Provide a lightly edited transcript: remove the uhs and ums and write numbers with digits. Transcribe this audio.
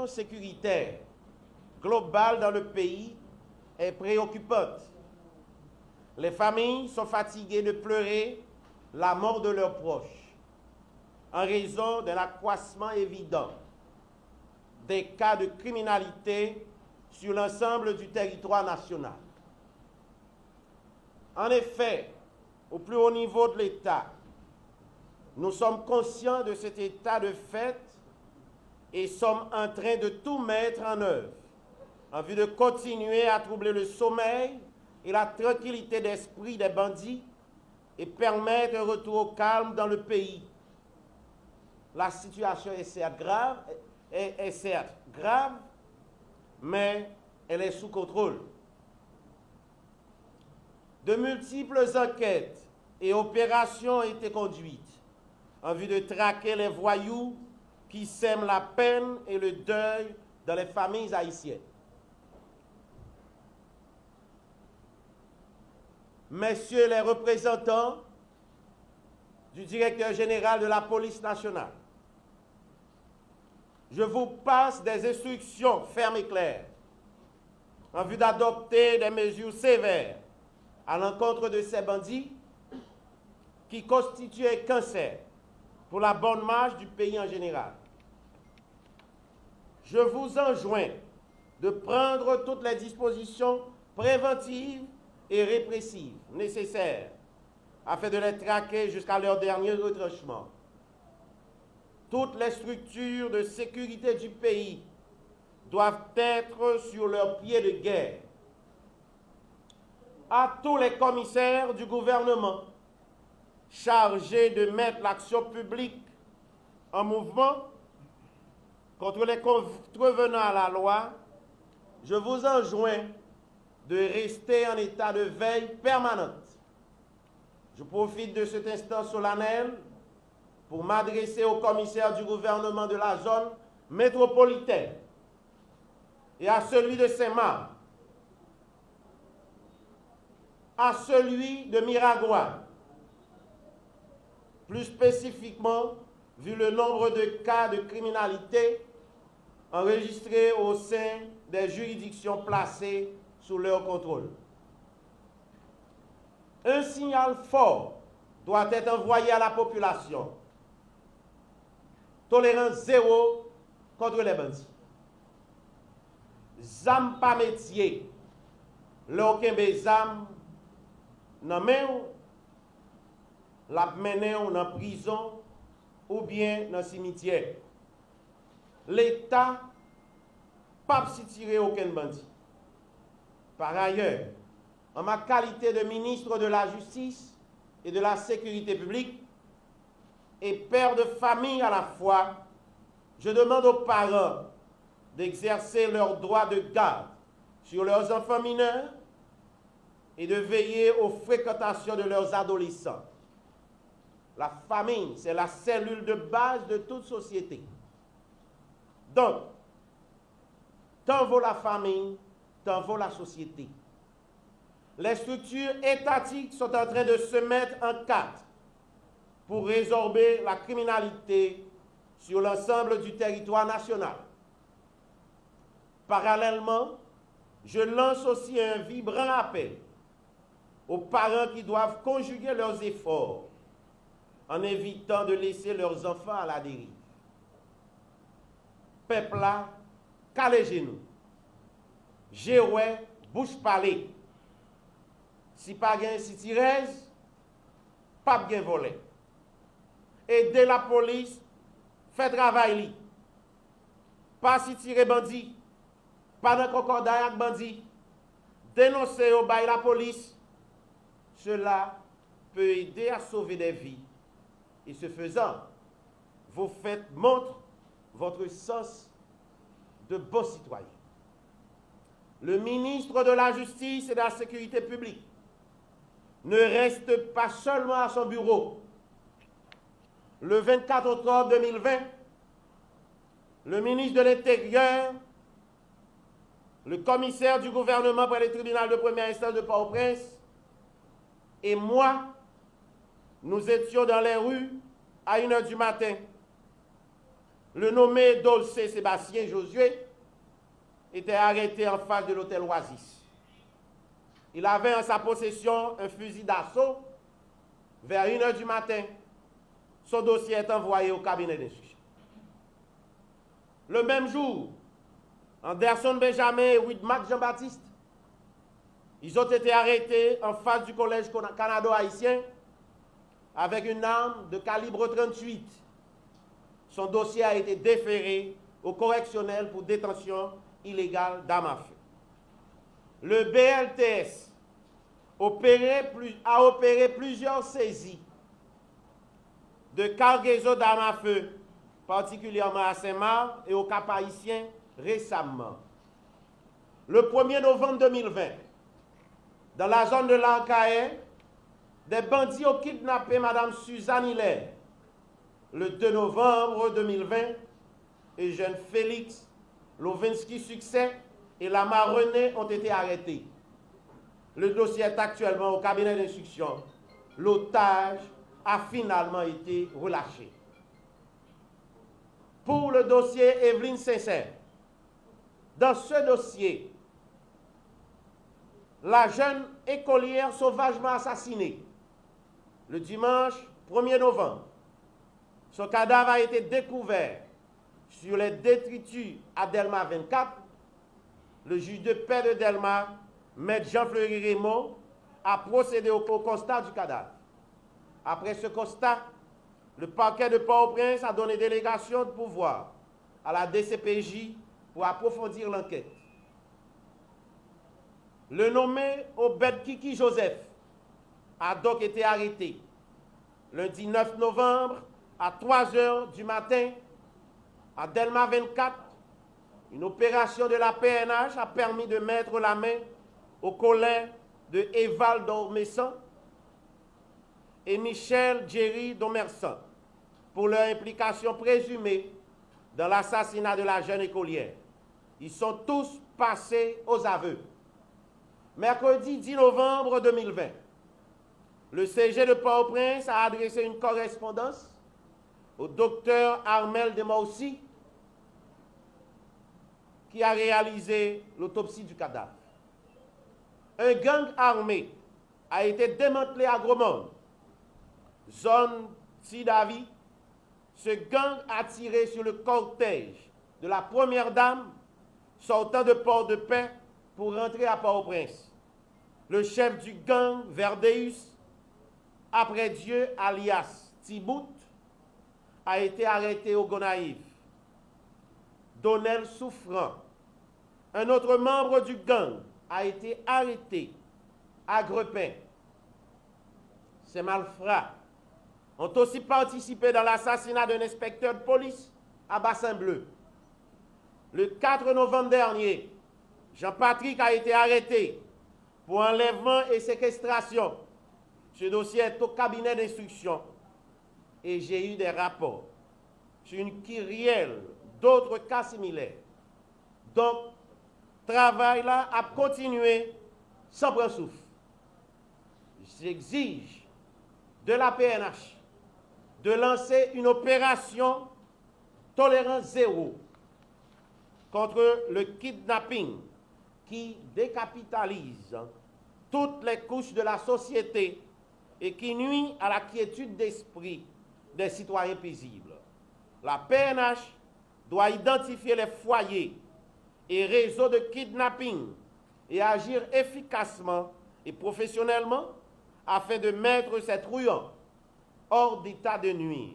situation sécuritaire globale dans le pays est préoccupante. Les familles sont fatiguées de pleurer la mort de leurs proches en raison de l'accroissement évident des cas de criminalité sur l'ensemble du territoire national. En effet, au plus haut niveau de l'État, nous sommes conscients de cet état de fait et sommes en train de tout mettre en œuvre en vue de continuer à troubler le sommeil et la tranquillité d'esprit des bandits et permettre un retour au calme dans le pays. La situation est certes grave, mais elle est sous contrôle. De multiples enquêtes et opérations ont été conduites en vue de traquer les voyous qui sèment la peine et le deuil dans les familles haïtiennes. Messieurs les représentants du directeur général de la police nationale, je vous passe des instructions fermes et claires en vue d'adopter des mesures sévères à l'encontre de ces bandits qui constituent un cancer pour la bonne marche du pays en général. Je vous enjoins de prendre toutes les dispositions préventives et répressives nécessaires afin de les traquer jusqu'à leur dernier retranchement. Toutes les structures de sécurité du pays doivent être sur leurs pieds de guerre. À tous les commissaires du gouvernement chargés de mettre l'action publique en mouvement contre les contrevenants à la loi, je vous enjoins de rester en état de veille permanente. Je profite de cet instant solennel pour m'adresser au commissaire du gouvernement de la zone métropolitaine et à celui de Saint-Marc, à celui de Miragua, plus spécifiquement vu le nombre de cas de criminalité enregistrés au sein des juridictions placées sous leur contrôle. Un signal fort doit être envoyé à la population. Tolérance zéro contre les bandits. Zam pas métier. L'aucun zam nan men la menen dans prison ou bien dans cimetière. L'État pas si tirer aucun bandit. Par ailleurs, en ma qualité de ministre de la Justice et de la Sécurité publique et père de famille à la fois, je demande aux parents d'exercer leur droit de garde sur leurs enfants mineurs et de veiller aux fréquentations de leurs adolescents. La famille, c'est la cellule de base de toute société. Donc, tant vaut la famille, tant vaut la société. Les structures étatiques sont en train de se mettre en quatre pour résorber la criminalité sur l'ensemble du territoire national. Parallèlement, je lance aussi un vibrant appel aux parents qui doivent conjuguer leurs efforts en évitant de laisser leurs enfants à la dérive. Peuple là, calez genoux. Jéroué, bouche palée. Si pas gain si tirez, pas bien volé. Aidez la police, fait travail. Pas si tirer bandit, pas de concordat avec bandit. Dénoncer au bail la police. Cela peut aider à sauver des vies. Et ce faisant, vous faites montre votre sens de bon citoyen. Le ministre de la Justice et de la Sécurité publique ne reste pas seulement à son bureau. Le 24 octobre 2020, le ministre de l'Intérieur, le commissaire du gouvernement près le tribunal de première instance de Port-au-Prince et moi, nous étions dans les rues à 1h du matin le nommé Dolce Sébastien Josué était arrêté en face de l'hôtel Oasis. Il avait en sa possession un fusil d'assaut. Vers 1 h du matin, son dossier est envoyé au cabinet d'instruction. Le même jour, Anderson Benjamin et Widmac Jean-Baptiste, ils ont été arrêtés en face du collège canado-haïtien avec une arme de calibre 38. Son dossier a été déféré au correctionnel pour détention illégale d'armes à feu. Le BLTS a opéré plusieurs saisies de cargaison d'armes à feu, particulièrement à Saint-Marc et au Cap-Haïtien récemment. Le 1er novembre 2020, dans la zone de l'Ancaë, des bandits ont kidnappé Mme Suzanne Hilaire. Le 2 novembre 2020, Eugène Félix, Lovinsky Succès et Lamar René ont été arrêtés. Le dossier est actuellement au cabinet d'instruction. L'otage a finalement été relâché. Pour le dossier Evelyne Sincère, dans ce dossier, la jeune écolière sauvagement assassinée le dimanche 1er novembre, son cadavre a été découvert sur les détritus à Delma 24. Le juge de paix de Delma, Maître Jean-Fleury Raymond, a procédé au constat du cadavre. Après ce constat, le parquet de Port-au-Prince a donné délégation de pouvoir à la DCPJ pour approfondir l'enquête. Le nommé Obed Kiki Joseph a donc été arrêté lundi 9 novembre à 3 h du matin à Delma 24. Une opération de la PNH a permis de mettre la main au collègue de Eval Dormessan et Michel Jerry Domersan pour leur implication présumée dans l'assassinat de la jeune écolière. Ils sont tous passés aux aveux. Mercredi 10 novembre 2020, le CG de Port-au-Prince a adressé une correspondance au docteur Armel Demoussi qui a réalisé l'autopsie du cadavre. Un gang armé a été démantelé à Gros-Monde, zone Sidavi. Ce gang a tiré sur le cortège de la première dame sortant de Port-de-Paix pour rentrer à Port-au-Prince. Le chef du gang, Verdeus, après Dieu, alias Tibout, a été arrêté au Gonaïve. Donnel Souffrant, un autre membre du gang, a été arrêté à Grepin. Ces malfrats ont aussi participé dans l'assassinat d'un inspecteur de police à Bassin-Bleu. Le 4 novembre dernier, Jean-Patrick a été arrêté pour enlèvement et séquestration. Ce dossier est au cabinet d'instruction et j'ai eu des rapports sur une kyrielle d'autres cas similaires. Donc, travail là a continué sans prendre souffle. J'exige de la PNH de lancer une opération tolérance zéro contre le kidnapping qui décapitalise toutes les couches de la société et qui nuit à la quiétude d'esprit des citoyens paisibles. La PNH doit identifier les foyers et réseaux de kidnapping et agir efficacement et professionnellement afin de mettre ces truands hors d'état de nuire.